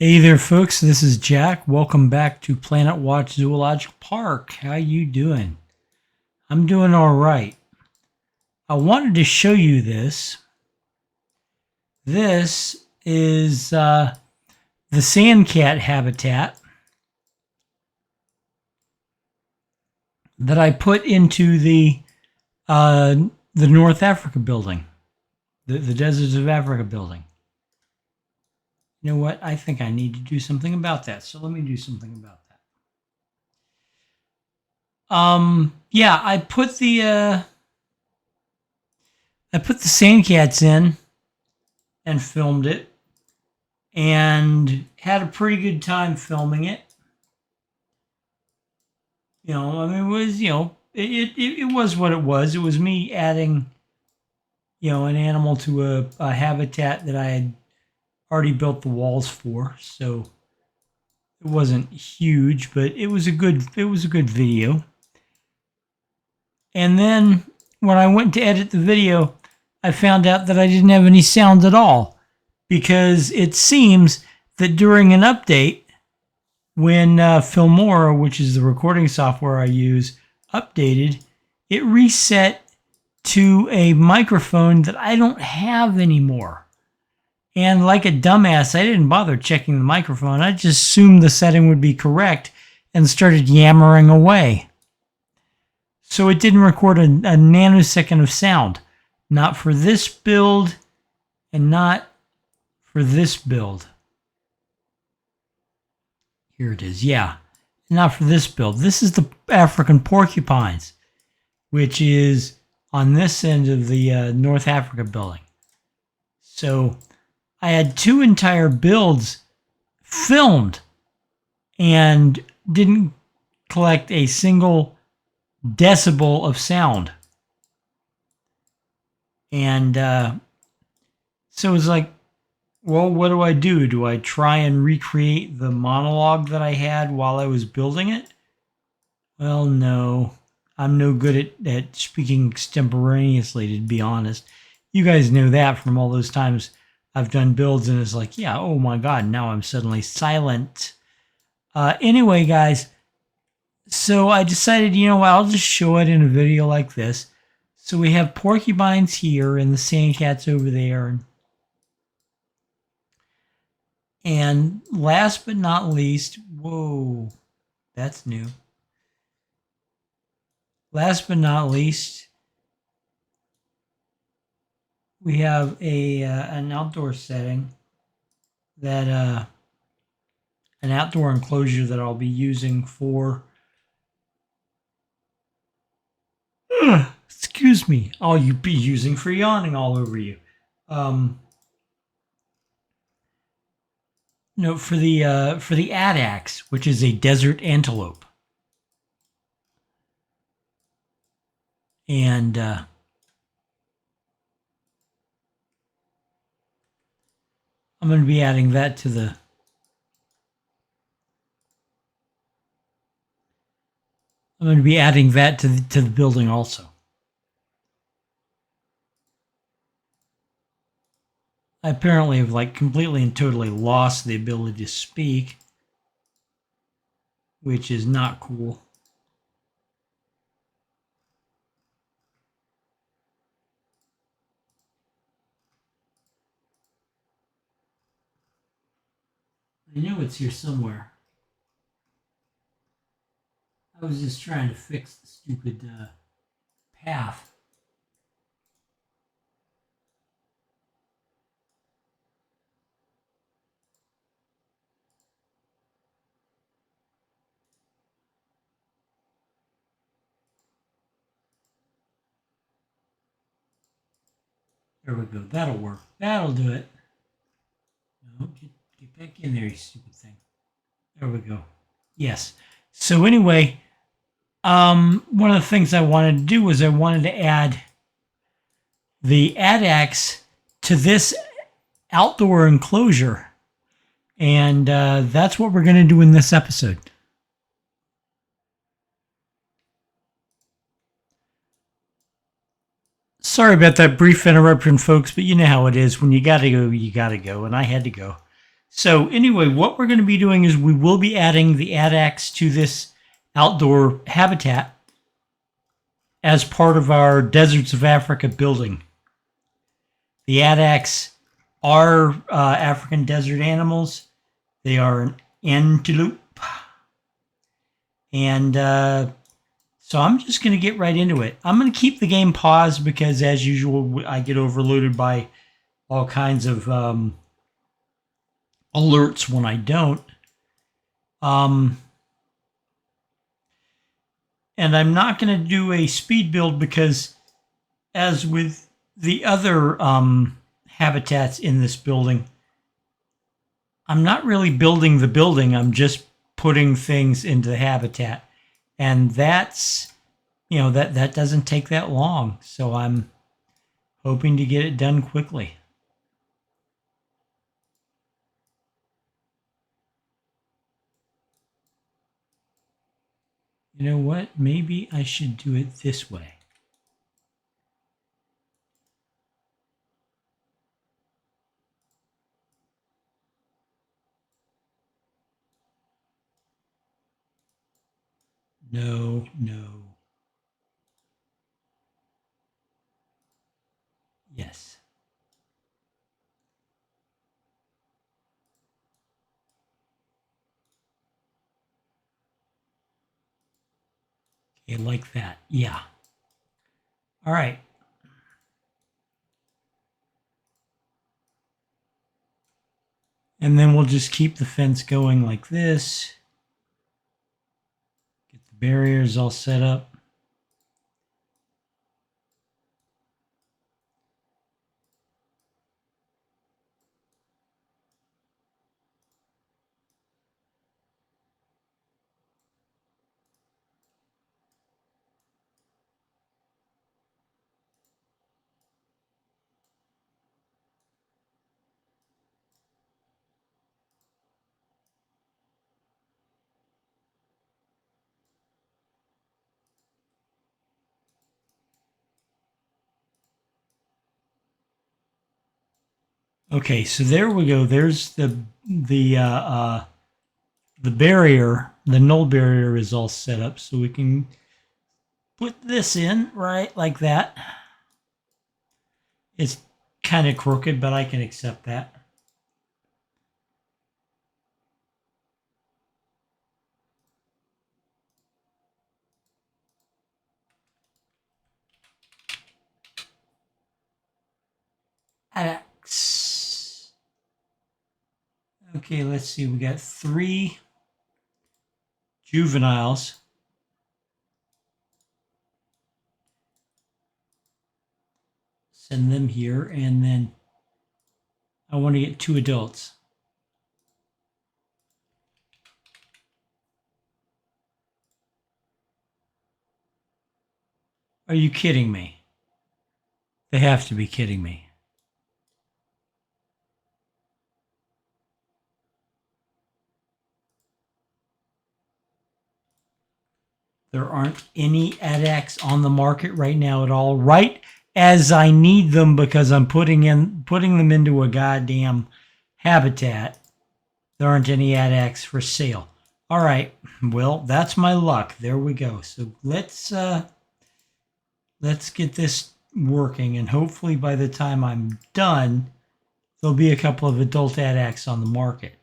Hey there, folks. This is Jack. Welcome back to Planet Watch Zoological Park. How you doing? I'm doing all right. I wanted to show you this. This is the sandcat habitat that I put into the North Africa building, the Deserts of Africa building. You know what? I think I need to do something about that. So let me do something about that. Yeah, I put the sandcats in and filmed it, and had a pretty good time filming it. You know, I mean, it was it was what it was. It was me adding, an animal to a habitat that I had already built the walls for, so it wasn't huge, but it was a good video. And then when I went to edit the video, I found out that I didn't have any sound at all, because it seems that during an update, when Filmora, which is the recording software I use, updated, it reset to a microphone that I don't have anymore. And like a dumbass, I didn't bother checking the microphone. I just assumed the setting would be correct and started yammering away. So it didn't record a nanosecond of sound. Not for this build, and not for this build. Here it is, yeah. Not for this build. This is the African porcupines, which is on this end of the North Africa building. So I had two entire builds filmed and didn't collect a single decibel of sound. And so it's like, well, what do I do? Do I try and recreate the monologue that I had while I was building it? Well, no. I'm no good at speaking extemporaneously, to be honest. You guys know that from all those times I've done builds, and it's like, yeah, oh my God, now I'm suddenly silent. Anyway, guys, so I decided, you know what, I'll just show it in a video like this. So we have porcupines here and the sandcats over there. And last but not least, whoa, that's new. Last but not least, we have an outdoor setting that an outdoor enclosure that I'll be using for excuse me, I'll be using for yawning all over you. No, for the Addax, which is a desert antelope. And I'm going to be adding that to the to the building also. I apparently have completely and totally lost the ability to speak, which is not cool. I know it's here somewhere. I was just trying to fix the stupid path. There we go. That'll work. That'll do it. No, get back in there, you stupid thing. There we go. Yes. So anyway, one of the things I wanted to do was I wanted to add the Addax to this outdoor enclosure. And that's what we're going to do in this episode. Sorry about that brief interruption, folks, but you know how it is. When you got to go, you got to go. And I had to go. So anyway, what we're going to be doing is we will be adding the Addax to this outdoor habitat as part of our Deserts of Africa building. The Addax are African desert animals. They are an antelope. And so I'm just going to get right into it. I'm going to keep the game paused because, as usual, I get overloaded by all kinds of alerts when I don't. And I'm not going to do a speed build because, as with the other habitats in this building, I'm not really building the building. I'm just putting things into the habitat. And that's, that doesn't take that long. So I'm hoping to get it done quickly. You know what? Maybe I should do it this way. No, no. Yes. Okay, like that. Yeah. All right. And then we'll just keep the fence going like this. Get the barriers all set up. Okay, so there we go. There's the barrier. The null barrier is all set up, so we can put this in right like that. It's kind of crooked, but I can accept that. Addax. Okay, let's see. We got 3 juveniles. Send them here, and then I want to get 2 adults. Are you kidding me? They have to be kidding me. There aren't any Addax on the market right now at all, right as I need them because I'm putting them into a goddamn habitat. There aren't any Addax for sale. All right, well, that's my luck. There we go. So let's get this working, and hopefully by the time I'm done, there'll be a couple of adult Addax on the market.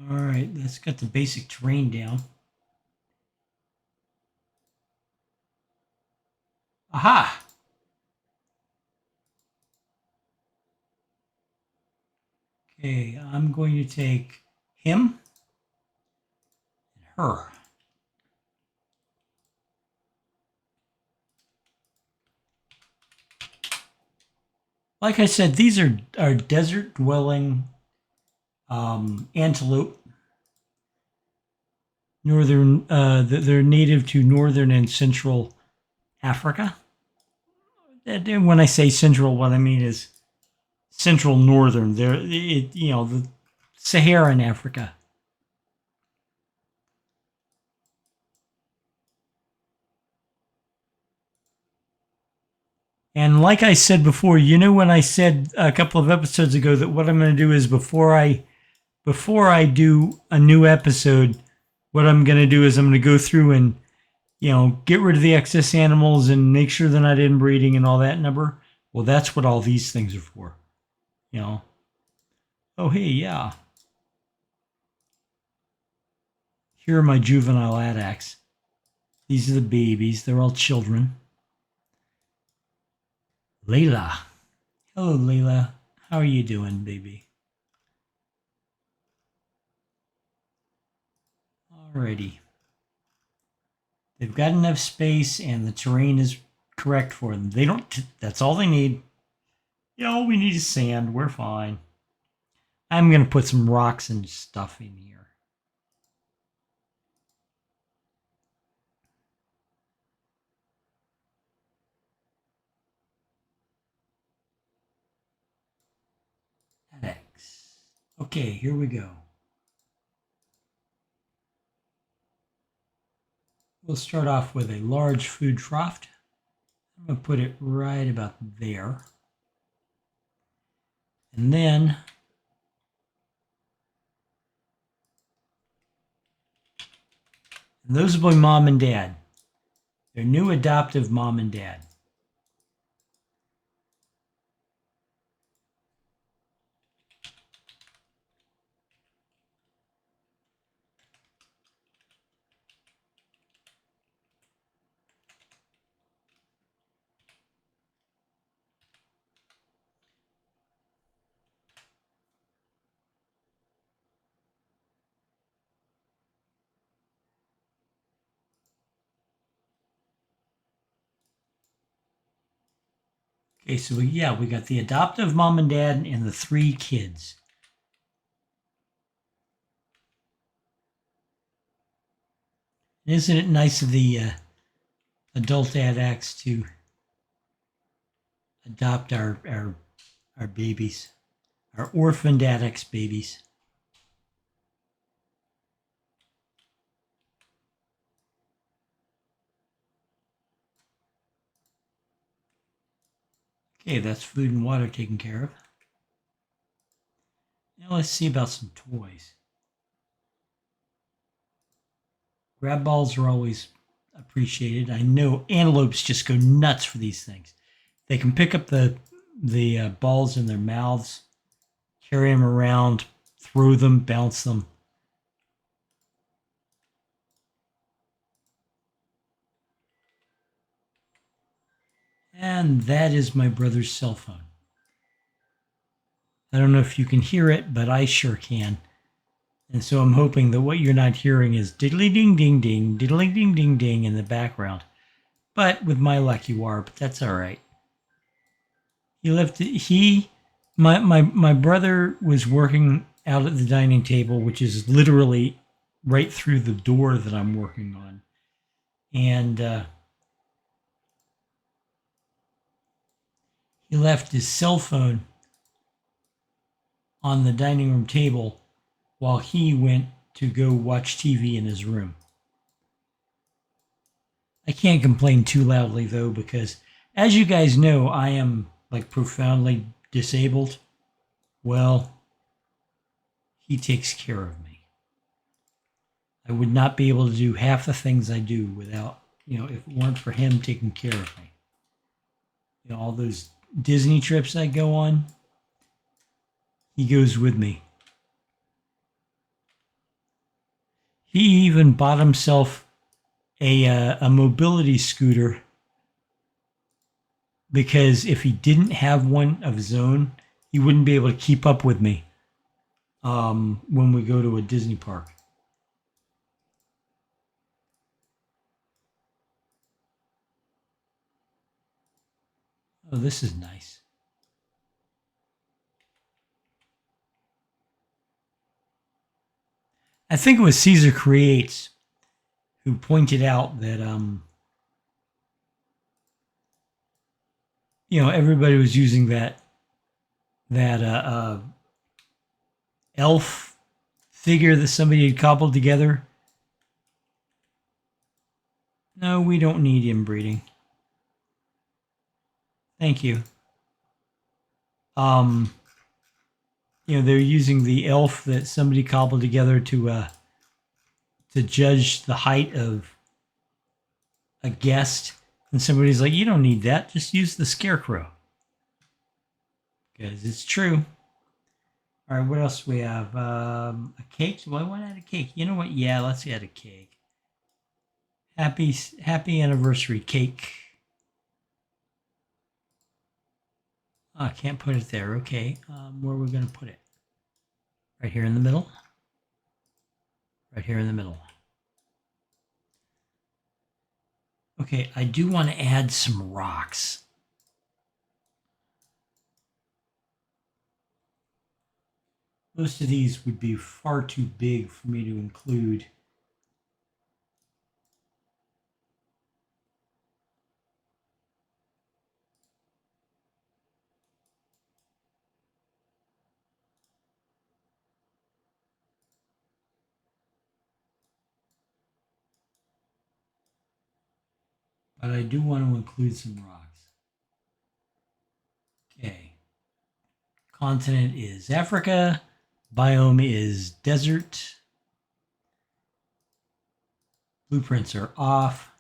All right, that's got the basic terrain down. Aha! Okay, I'm going to take him and her. Like I said, these are desert dwelling antelope. Northern, they're native to northern and central Africa. And when I say central, what I mean is central northern. They're, the Saharan Africa. And like I said before, when I said a couple of episodes ago that what I'm going to do is before I do a new episode, what I'm going to do is I'm going to go through and get rid of the excess animals and make sure they're not inbreeding and all that number. Well, that's what all these things are for. Oh, hey, yeah. Here are my juvenile Addax. These are the babies. They're all children. Layla. Hello, Layla. How are you doing, baby? Alrighty. They've got enough space and the terrain is correct for them. That's all they need. We need is sand. We're fine. I'm going to put some rocks and stuff in here. Addax. Okay, here we go. We'll start off with a large food trough. I'm going to put it right about there. And then those will be mom and dad. Their new adoptive mom and dad. Okay, so we got the adoptive mom and dad and the 3 kids. Isn't it nice of the adult Addax to adopt our babies, our orphaned Addax babies? Okay, that's food and water taken care of. Now let's see about some toys. Grab balls are always appreciated. I know antelopes just go nuts for these things. They can pick up the balls in their mouths, carry them around, throw them, bounce them. And that is my brother's cell phone. I don't know if you can hear it, but I sure can. And so I'm hoping that what you're not hearing is diddly ding ding ding, diddly ding ding ding in the background. But with my luck you are, but that's all right. My brother was working out at the dining table, which is literally right through the door that I'm working on. And he left his cell phone on the dining room table while he went to go watch TV in his room. I can't complain too loudly though, because as you guys know, I am like profoundly disabled. Well, he takes care of me. I would not be able to do half the things I do without, if it weren't for him taking care of me. All those Disney trips I go on, he goes with me. He even bought himself a mobility scooter because if he didn't have one of his own, he wouldn't be able to keep up with me when we go to a Disney park. Oh, this is nice. I think it was Caesar Creates who pointed out that everybody was using that elf figure that somebody had cobbled together. No, we don't need inbreeding. Thank you. They're using the elf that somebody cobbled together to judge the height of a guest, and somebody's like, "You don't need that. Just use the scarecrow." Because it's true. All right, what else do we have? A cake? Do I want to add a cake? You know what? Yeah, let's add a cake. Happy anniversary cake. Oh, I can't put it there. Okay, where are we going to put it? Right here in the middle? Right here in the middle. Okay, I do want to add some rocks. Most of these would be far too big for me to include. But I do want to include some rocks. Okay. Continent is Africa. Biome is desert. Blueprints are off.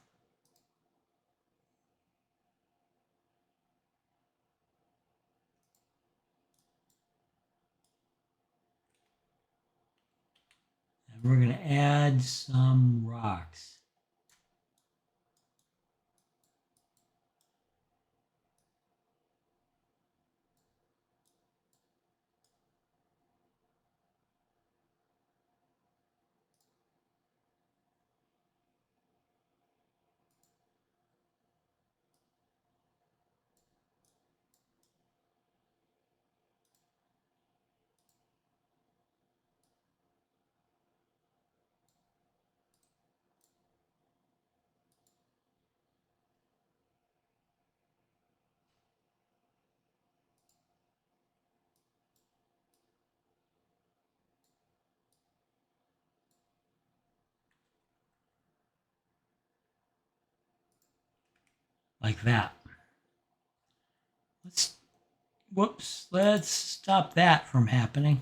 And we're going to add some rocks. Like that. Let's stop that from happening.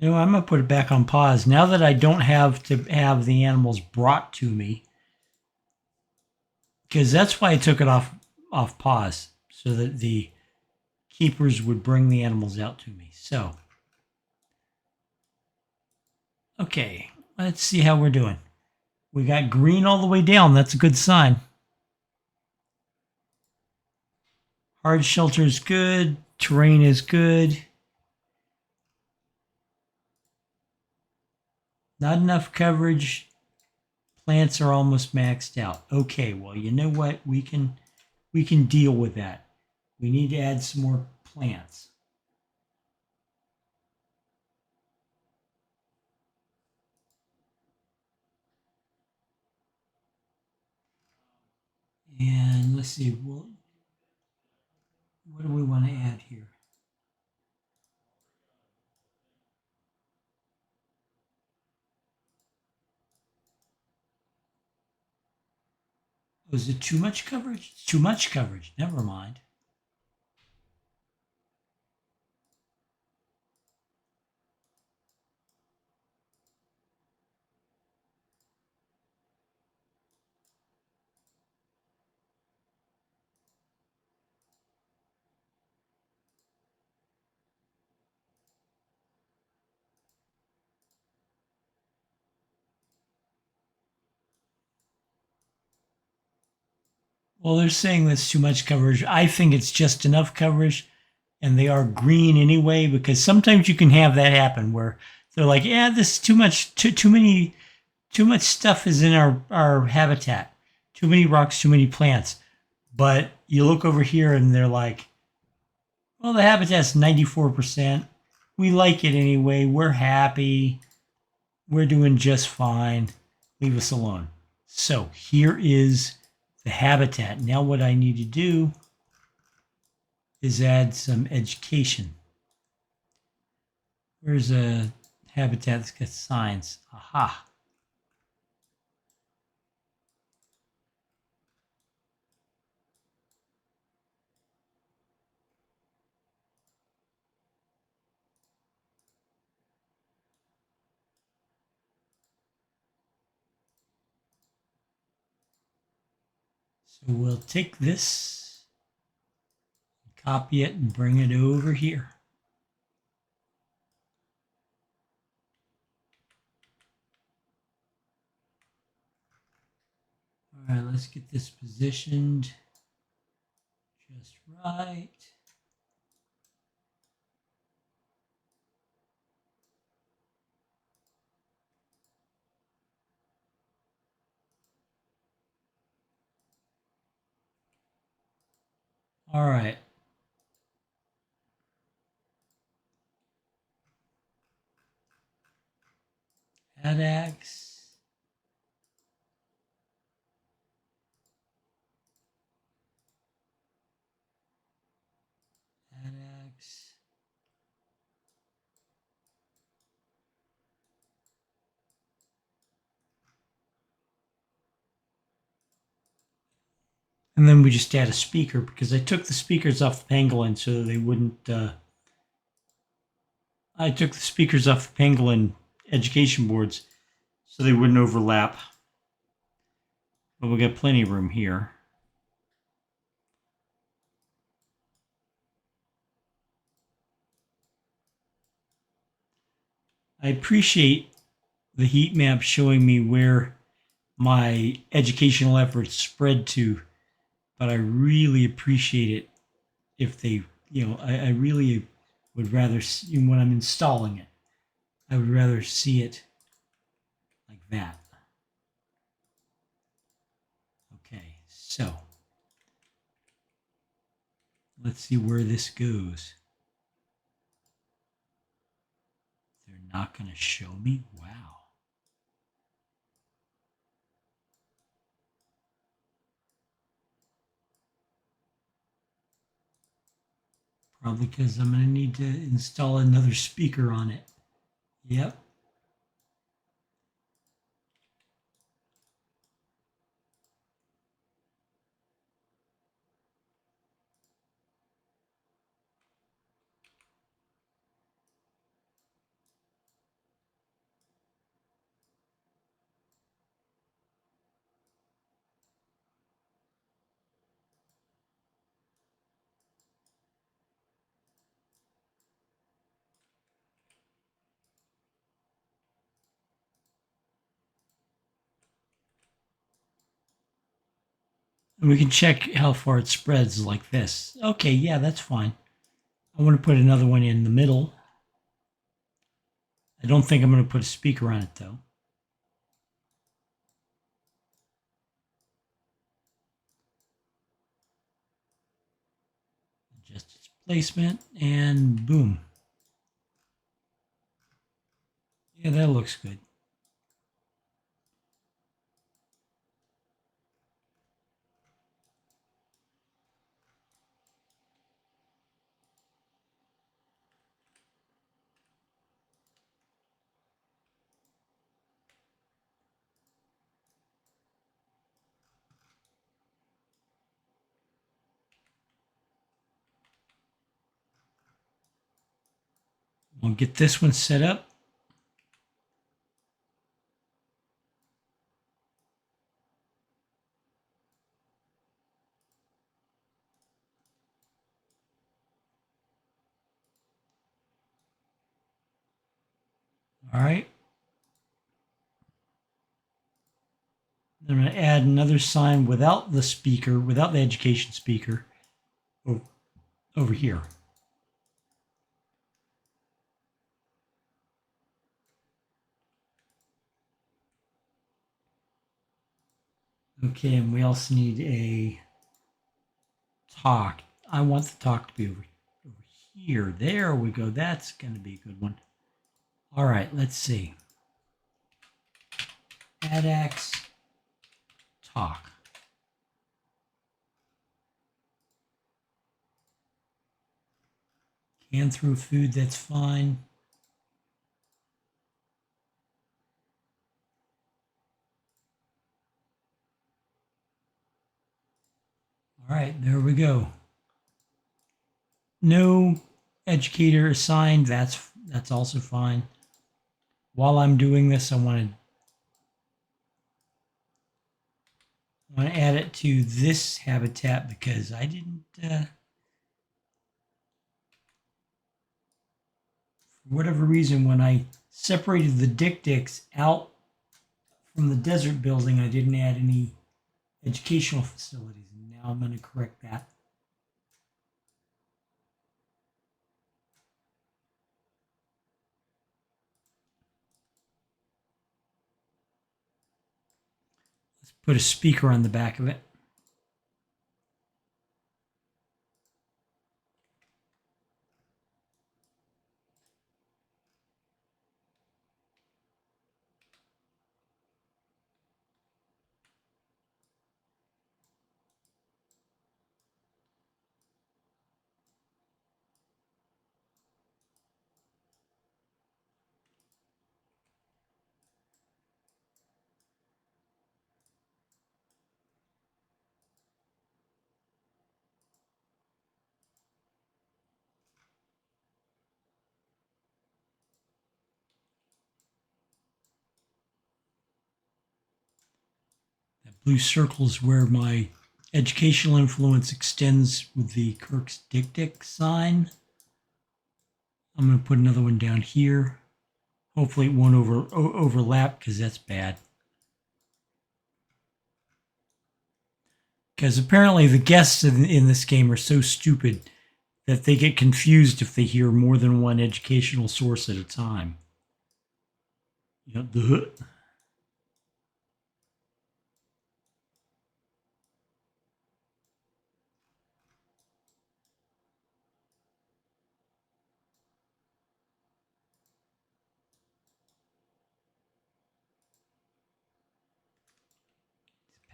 I'm going to put it back on pause. Now that I don't have to have the animals brought to me, because that's why I took it off pause, so that the keepers would bring the animals out to me. So, okay, let's see how we're doing. We got green all the way down. That's a good sign. Hard shelter is good. Terrain is good. Not enough coverage. Plants are almost maxed out. Okay, well, you know what? We can deal with that. We need to add some more plants. And let's see, what do we want to add here? Was it too much coverage? It's too much coverage. Never mind. Well, they're saying that's too much coverage. I think it's just enough coverage, and they are green anyway, because sometimes you can have that happen where they're like, yeah, this is too much, too much stuff is in our habitat. too many rocks, too many plants. But you look over here and they're like, well, the habitat's 94%. We like it anyway. We're happy. We're doing just fine. Leave us alone. So here is the habitat. Now what I need to do is add some education. Where's a habitat that's got signs? Aha. So we'll take this, copy it, and bring it over here. All right, let's get this positioned just right. All right. Addax. Addax. And then we just add a speaker because I took the speakers off the pangolin so they wouldn't. I took the speakers off the pangolin education boards so they wouldn't overlap. But we got plenty of room here. I appreciate the heat map showing me where my educational efforts spread to, but I really appreciate it if they, I really would rather see when I'm installing it, I would rather see it like that. Okay, so let's see where this goes. They're not going to show me? Wow. Probably because I'm going to need to install another speaker on it. Yep. And we can check how far it spreads like this. Okay, yeah, that's fine. I want to put another one in the middle. I don't think I'm going to put a speaker on it, though. Adjust its placement, and boom. Yeah, that looks good. We'll get this one set up. All right. Then I'm going to add another sign without the speaker, without the education speaker, over here. Okay, and we also need a talk. I want the talk to be over here. There we go. That's going to be a good one. All right, let's see. Addax talk. Can through food, that's fine. All right, there we go. No educator assigned. That's also fine. While I'm doing this, I want to add it to this habitat because I didn't, for whatever reason, when I separated the dik-diks out from the desert building, I didn't add any educational facilities. And now I'm going to correct that. Let's put a speaker on the back of it. That blue circle is where my educational influence extends with the Kirk's dik-dik sign. I'm going to put another one down here. Hopefully it won't overlap because that's bad. Because apparently the guests in this game are so stupid that they get confused if they hear more than one educational source at a time. You know, the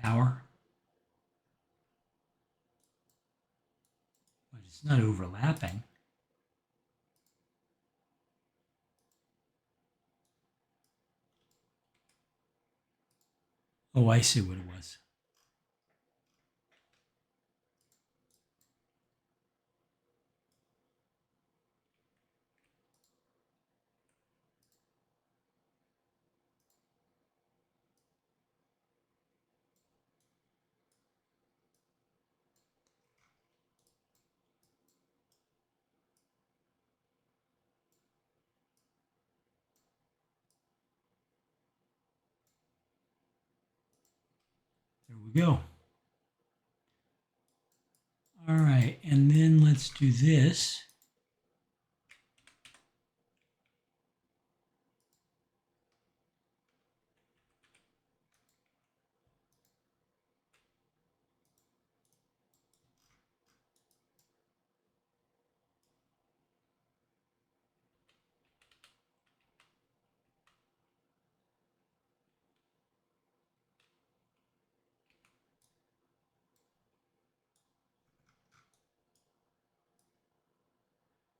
power. But it's not overlapping. Oh, I see what it was. There we go. All right, and then let's do this.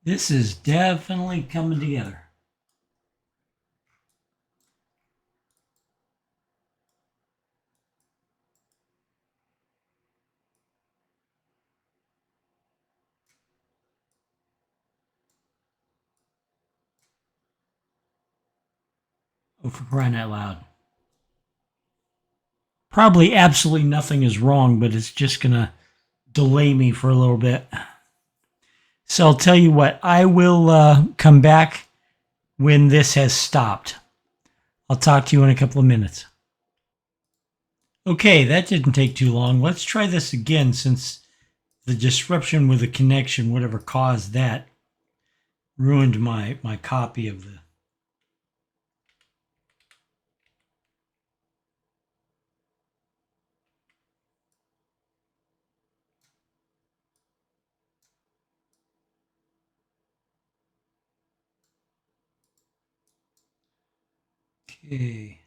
This is definitely coming together. Oh, for crying out loud. Probably absolutely nothing is wrong, but it's just going to delay me for a little bit. So I'll tell you what, I will come back when this has stopped. I'll talk to you in a couple of minutes. Okay, that didn't take too long. Let's try this again since the disruption with the connection, whatever caused that, ruined my copy of the. Okay.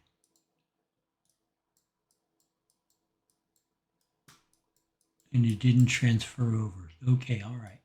And it didn't transfer over. Okay, all right.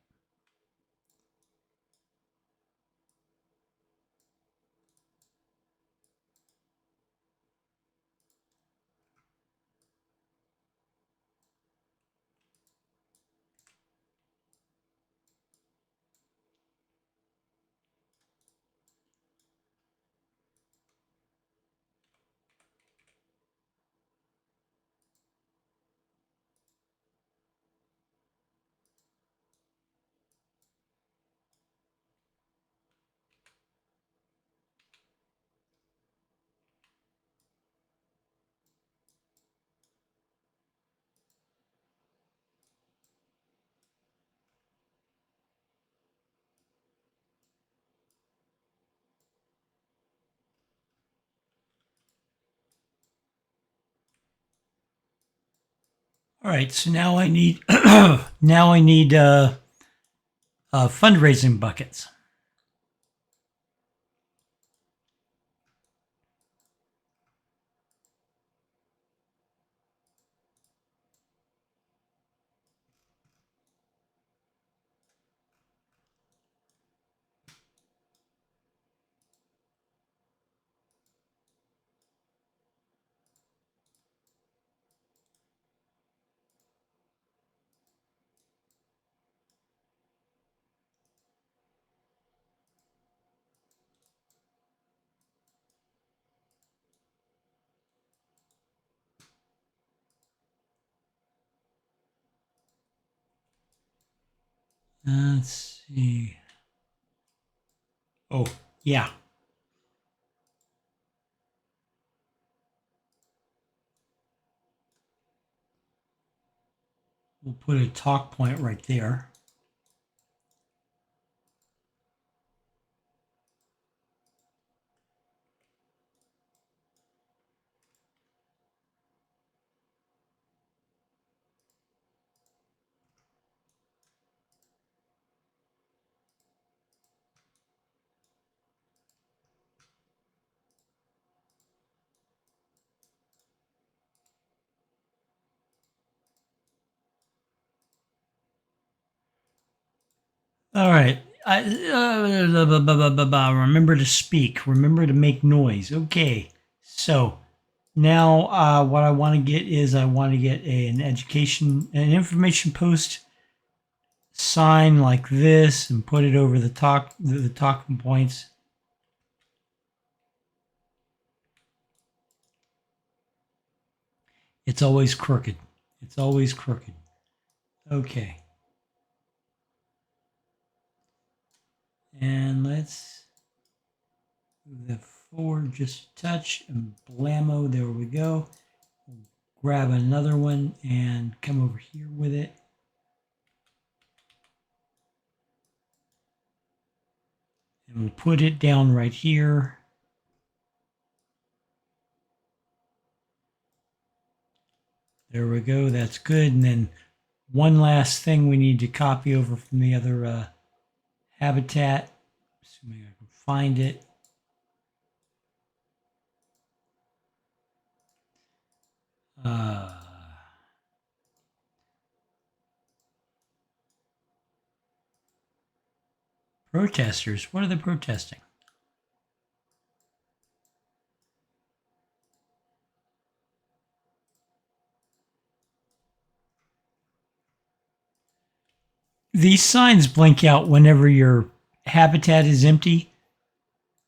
All right, so now I need fundraising buckets. Let's see. Oh, yeah. We'll put a talk point right there. All right. Remember to speak. Remember to make noise. Okay. So now what I want to get is I want to get an information post sign like this and put it over the talking points. It's always crooked. It's always crooked. Okay. And let's move that forward just a touch and blammo. There we go. We'll grab another one and come over here with it. And we'll put it down right here. There we go. That's good. And then one last thing we need to copy over from the other habitat, assuming I can find it. Protesters. What are they protesting? These signs blink out whenever your habitat is empty,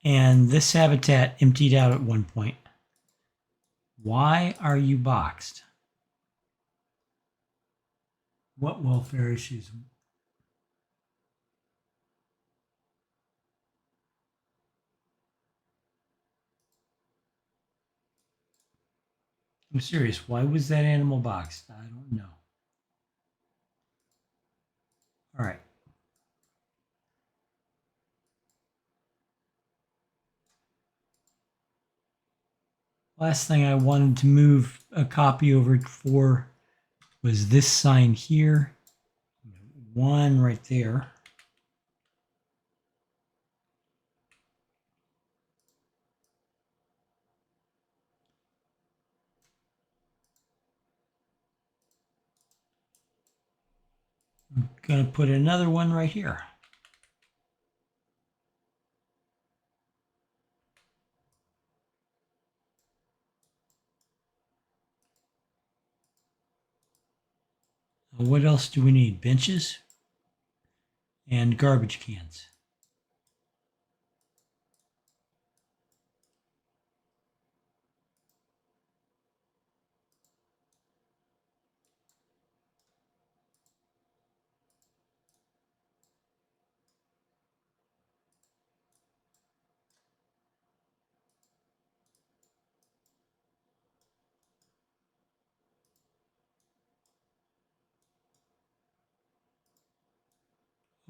and this habitat emptied out at one point. Why are you boxed? What welfare issues? I'm serious. Why was that animal boxed? I don't know. All right. Last thing I wanted to move a copy over for was this sign here. One right there. going to put another one right here. What else do we need? Benches and garbage cans.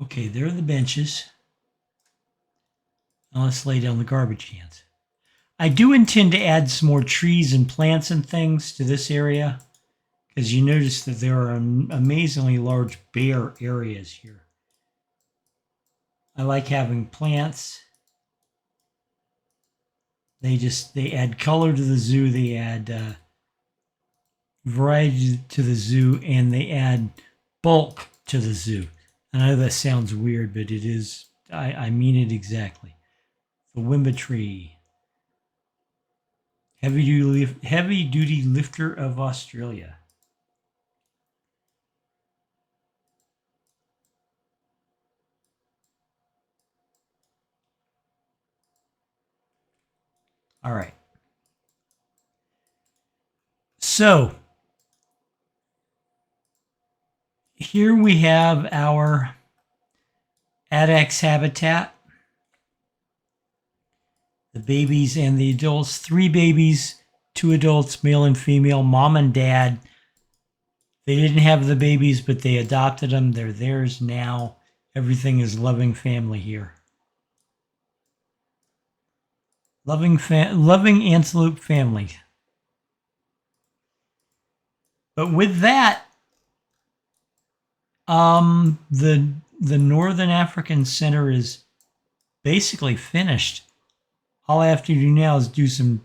Okay, there are the benches. Now let's lay down the garbage cans. I do intend to add some more trees and plants and things to this area, because you notice that there are amazingly large bare areas here. I like having plants. They add color to the zoo. They add variety to the zoo, and they add bulk to the zoo. And I know that sounds weird, but it is. I mean it exactly. The Wimba tree, heavy duty lifter of Australia. All right. So here we have our Addax habitat. The babies and the adults, 3 babies, 2 adults, male and female, mom and dad. They didn't have the babies, but they adopted them. They're theirs now. Everything is loving family here. Loving antelope family. But with that, the Northern African Center is basically finished. All I have to do now is do some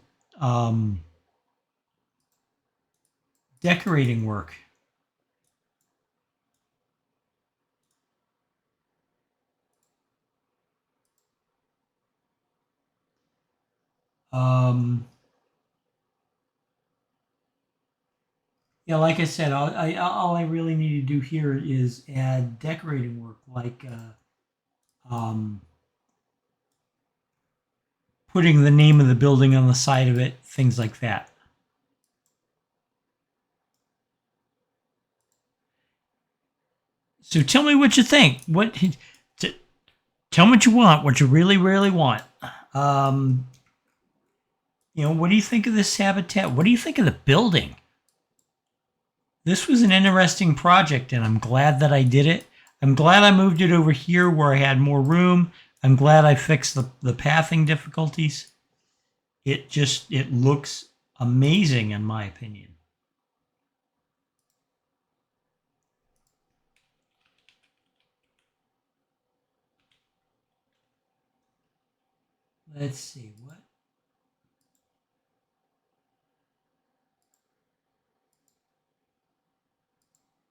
decorating work. Yeah, like I said, all I really need to do here is add decorating work, like putting the name of the building on the side of it, things like that. So tell me what you think. Tell me what you want, what you really, really want. What do you think of this habitat? What do you think of the building? This was an interesting project, and I'm glad that I did it. I'm glad I moved it over here where I had more room. I'm glad I fixed the pathing difficulties. It looks amazing in my opinion. Let's see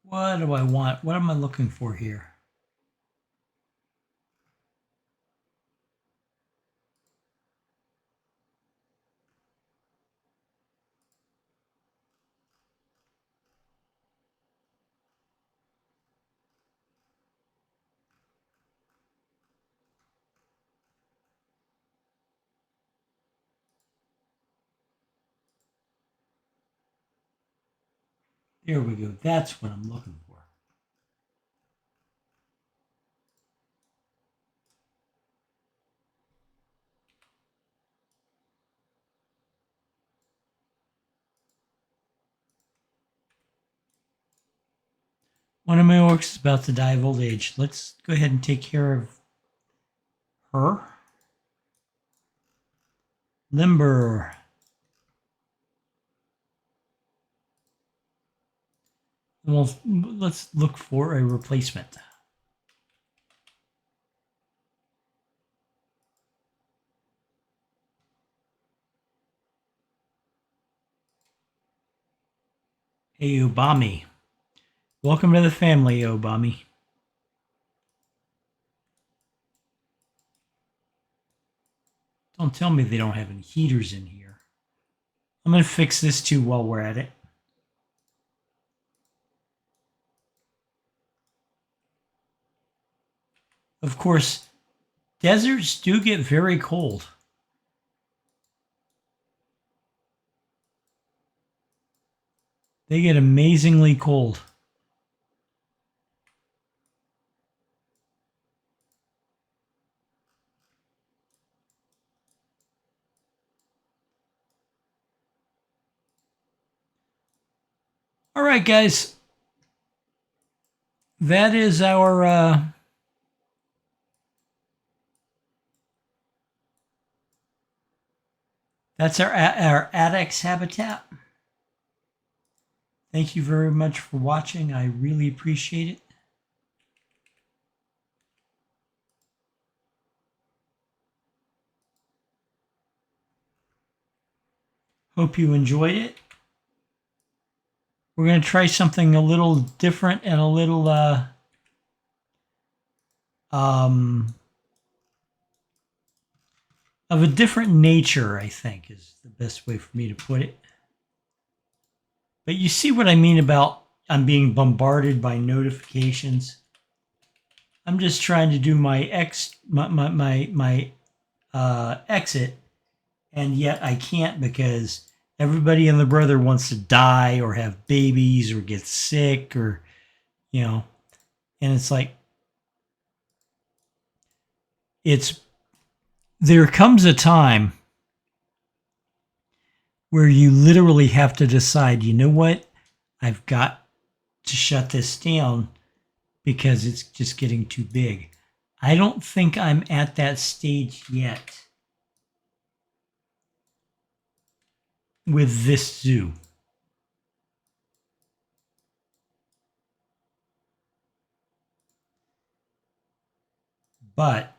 what do I want? What am I looking for here? There we go. That's what I'm looking for. One of my orcs is about to die of old age. Let's go ahead and take care of her. Limber. Well, let's look for a replacement. Hey, Obami. Welcome to the family, Obami. Don't tell me they don't have any heaters in here. I'm going to fix this too while we're at it. Of course, deserts do get very cold. They get amazingly cold. All right, guys. That is our that's our Addax habitat. Thank you very much for watching. I really appreciate it. Hope you enjoyed it. We're going to try something a little different and a little of a different nature, I think, is the best way for me to put it. But you see what I mean about I'm being bombarded by notifications. I'm just trying to do my exit, and yet I can't because everybody and their brother wants to die or have babies or get sick or, you know, and it's like, there comes a time where you literally have to decide, you know what, I've got to shut this down because it's just getting too big. I don't think I'm at that stage yet with this zoo. But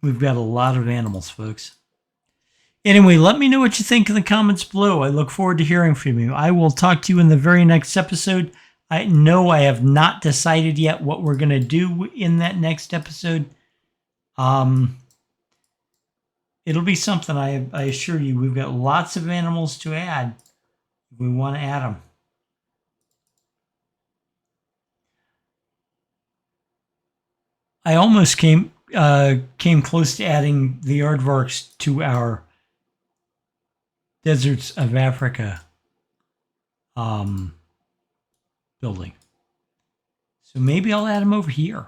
we've got a lot of animals, folks. Anyway, let me know what you think in the comments below. I look forward to hearing from you. I will talk to you in the very next episode. I know I have not decided yet what we're going to do in that next episode. It'll be something, I assure you. We've got lots of animals to add if we want to add them. I almost came close to adding the aardvarks to our Deserts of Africa building. So maybe I'll add them over here.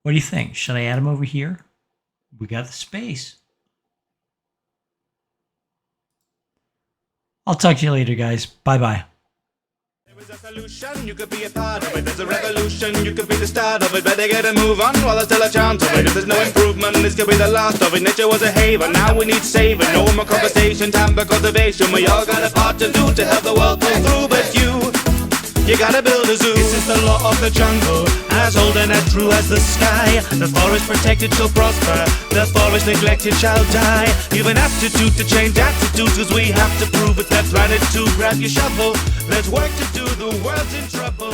What do you think? Should I add them over here? We got the space. I'll talk to you later, guys. Bye-bye. There's a solution, you could be a part of it. There's a revolution, you could be the start of it. Better get a move on while there's still a chance of it. If there's no improvement, this could be the last of it. Nature was a haven, now we need saving. No more conversation, time for conservation. We all got a part to do to help the world pull through. But you gotta build a zoo. This is the law of the jungle, as old and as true as the sky. The forest protected shall prosper, the forest neglected shall die. You've an aptitude to change attitudes, cause we have to prove it. That planet to grab your shovel. Let's work to do, the world's in trouble.